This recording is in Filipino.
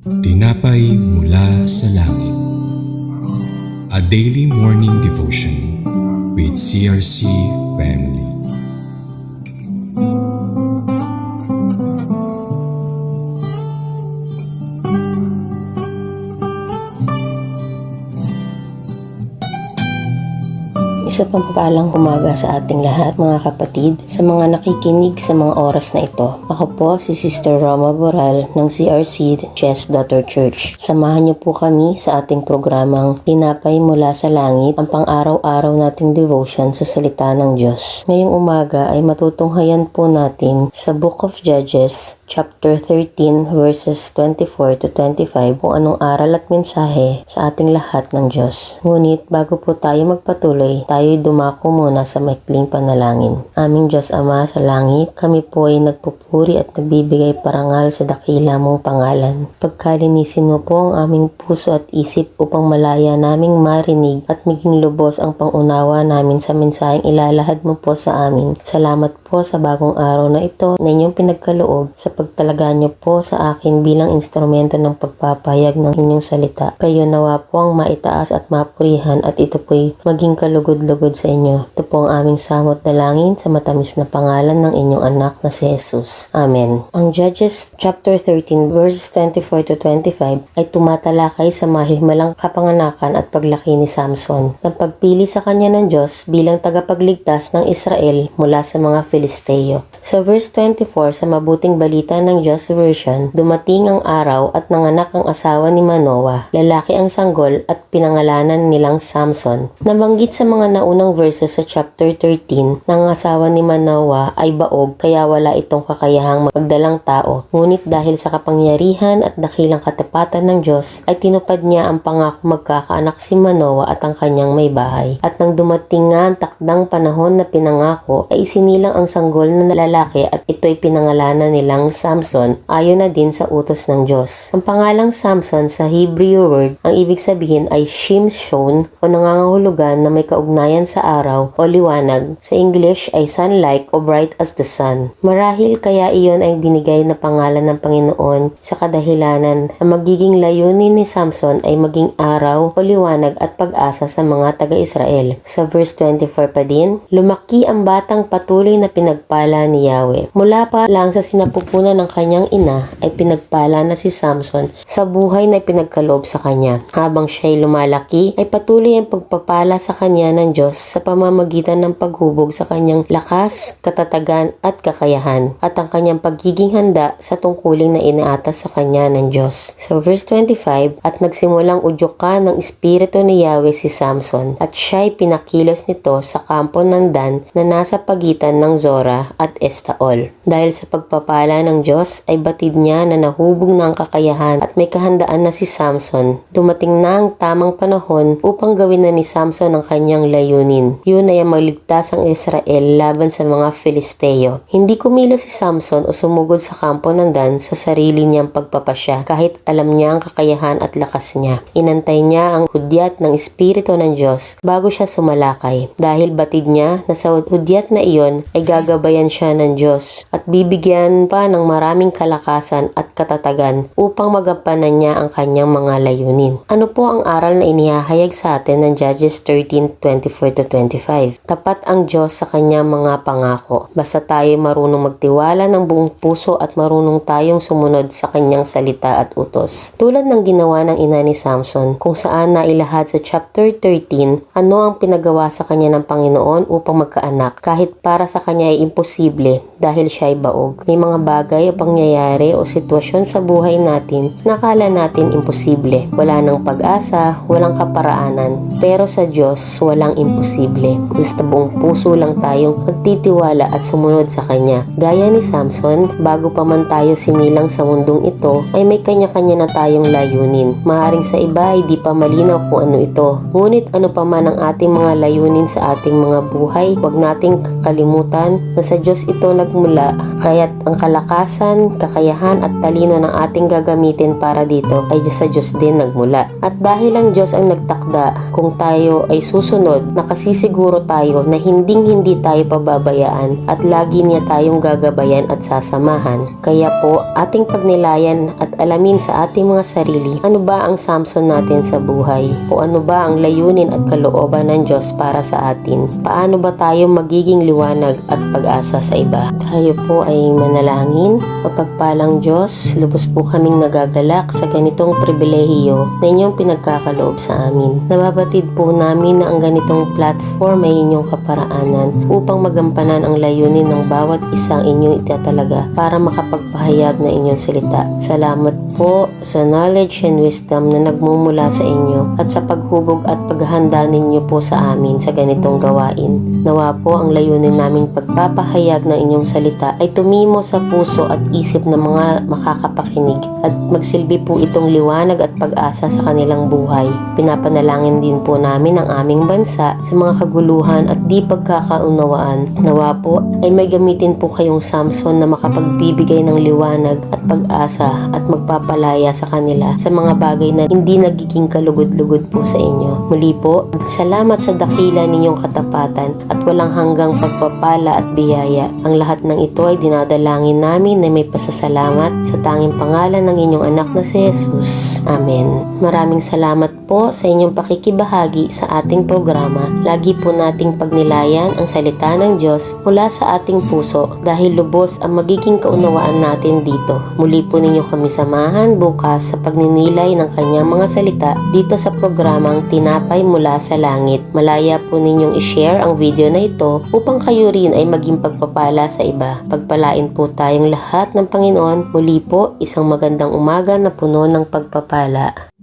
Tinapay mula sa langit. A daily morning devotion with CRC family. Isa pang papalang umaga sa ating lahat mga kapatid, sa mga nakikinig sa mga oras na ito. Ako po si Sister Roma Boral ng CRC Chess Daughter Church. Samahan niyo po kami sa ating programang Tinapay mula sa langit, ang pang-araw-araw nating devotion sa salita ng Diyos. Ngayong umaga ay matutunghayan po natin sa Book of Judges, chapter 13 verses 24 to 25 kung anong aral at mensahe sa ating lahat ng Diyos. Ngunit bago po tayo magpatuloy, tayo'y dumako muna sa maikling panalangin. Aming Diyos Ama sa langit, kami po ay nagpupuri at nagbibigay parangal sa dakila mong pangalan. Pagkalinisin mo po ang aming puso at isip upang malaya naming marinig at maging lubos ang pangunawa namin sa mensaheng ilalahad mo po sa amin. Salamat po sa bagong araw na ito na inyong pinagkaloob sa pagtalaga niyo po sa akin bilang instrumento ng pagpapahayag ng inyong salita. Kayo nawa po ang maitaas at mapurihan at ito po'y maging kalugod-lugod sa inyo. Ito po ang aming samot dalangin sa matamis na pangalan ng inyong anak na si Jesus. Amen. Ang Judges chapter 13 verses 24 to 25 ay tumatalakay sa mahimalang kapanganakan at paglaki ni Samson ng pagpili sa kanya ng Diyos bilang tagapagligtas ng Israel mula sa mga Filisteo. Sa verse 24 sa mabuting balita ng Diyos version, dumating ang araw at nanganak ang asawa ni Manoah. Lalaki ang sanggol at pinangalanan nilang Samson. Nabanggit sa mga naunang verses sa chapter 13 ng asawa ni Manoah ay baog kaya wala itong kakayahang magdalang tao. Ngunit dahil sa kapangyarihan at dakilang katapatan ng Diyos ay tinupad niya ang pangako magkakaanak si Manoah at ang kanyang may bahay. At nang dumating nga ang takdang panahon na pinangako ay isinilang ang sanggol na lalaki at ito'y pinangalanan nilang Samson ayon na din sa utos ng Diyos. Ang pangalang Samson sa Hebrew word ang ibig sabihin ay Shimshon o nangangahulugan na may kaugnayan sa araw o liwanag. Sa English ay sunlight o bright as the sun. Marahil kaya iyon ay binigay na pangalan ng Panginoon sa kadahilanan na magiging layunin ni Samson ay maging araw o liwanag at pag-asa sa mga taga-Israel. Sa verse 24 pa din, lumaki ang batang patuloy na pinagpala ni Yahweh. Mula pa lang sa sinapupunan ng kanyang ina ay pinagpala na si Samson sa buhay na pinagkaloob sa kanya. Habang siya'y lumalaki ay patuloy ang pagpapala sa kanya ng Diyos sa pamamagitan ng paghubog sa kanyang lakas, katatagan at kakayahan at ang kanyang pagiging handa sa tungkulin na inaatas sa kanya ng Diyos. Sa verse 25, at nagsimulang udyokan ng espiritu ni Yahweh si Samson at siya'y pinakilos nito sa kampo ng Dan na nasa pagitan ng Zora at Estaol. Dahil sa pagpapala ng Diyos ay batid niya na nahubog na ang kakayahan at may kahandaan na si Samson. Dumating na ang tamang panahon upang gawin na ni Samson ang kanyang layunin. Yun ay ang magligtas ang Israel laban sa mga Filisteo. Hindi kumilos si Samson o sumugod sa kampo ng Dan sa sarili niyang pagpapasya kahit alam niya ang kakayahan at lakas niya. Inantay niya ang hudyat ng Espiritu ng Diyos bago siya sumalakay. Dahil batid niya na sa hudyat na iyon ay gagabayan siya ng Diyos at bibigyan pa ng maraming kalakasan at katatagan upang magampanan niya ang kanyang mga layunin. Ano po ang aral na inihahayag sa atin ng Judges 13:24 to 25? Tapat ang Diyos sa kanyang mga pangako. Basta tayo marunong magtiwala ng buong puso at marunong tayong sumunod sa kanyang salita at utos. Tulad ng ginawa ng ina ni Samson kung saan nailahad sa chapter 13 ano ang pinagawa sa kanya ng Panginoon upang magkaanak kahit para sa kanya ay imposible dahil siya ay baog. May mga bagay o pangyayari o sitwasyon sa buhay natin na akala natin imposible. Wala nang pag-asa, walang kaparaanan. Pero sa Diyos, walang imposible. Basta buong puso lang tayong magtitiwala at sumunod sa Kanya. Gaya ni Samson, bago pa man tayo sinilang sa mundong ito, ay may kanya-kanya na tayong layunin. Maaring sa iba ay di pa malinaw kung ano ito. Ngunit ano pa man ang ating mga layunin sa ating mga buhay, huwag nating kalimutan na sa Diyos ito magmula, kaya't ang kalakasan, kakayahan at talino ng ating gagamitin para dito ay sa Diyos din nagmula. At dahil ang Diyos ang nagtakda, kung tayo ay susunod, nakasisiguro tayo na hindi tayo pababayaan at lagi niya tayong gagabayan at sasamahan. Kaya po, ating pagnilayan at alamin sa ating mga sarili, ano ba ang Samson natin sa buhay? O ano ba ang layunin at kalooban ng Diyos para sa atin? Paano ba tayo magiging liwanag at pag-asa sa iba? Tayo po ay manalangin. Mapagpalang Diyos, lubos po kaming nagagalak sa ganitong pribilehiyo na inyong pinagkakaloob sa amin. Nababatid po namin na ang ganitong platform ay inyong kaparaanan upang magampanan ang layunin ng bawat isang inyong itatalaga para makapagpahayag na inyong salita. Salamat po sa knowledge and wisdom na nagmumula sa inyo at sa paghubog at paghahanda ninyo po sa amin sa ganitong gawain. Nawa po ang layunin naming pagpapahayag ng inyong salita ay tumimo sa puso at isip ng mga makakapakinig at magsilbi po itong liwanag at pag-asa sa kanilang buhay. Pinapanalangin din po namin ang aming bansa sa mga kaguluhan at di pagkakaunawaan. Nawa po ay may gamitin po kayong Samson na makapagbibigay ng liwanag at pag-asa at magpapalaya sa kanila sa mga bagay na hindi nagiging kalugod-lugod po sa inyo. Muli po, salamat sa dakila ninyong katapatan at walang hanggang pagpapala at biyaya. Ang lahat ng ito ay dinadalangin namin na may pasasalamat sa tanging pangalan ng inyong anak na si Jesus. Amen. Maraming salamat po sa inyong pakikibahagi sa ating programa. Lagi po nating pagnilayan ang salita ng Diyos mula sa ating puso dahil lubos ang magiging kaunawaan natin dito. Muli po ninyo kami samahan bukas sa pagninilay ng kanyang mga salita dito sa programang Tinapay Mula sa Langit. Malaya po ninyong i-share ang video na ito upang kayo rin ay maging pagpapala sa iba. Pagpalain po tayong lahat ng Panginoon. Muli po, isang magandang umaga na puno ng pagpapala.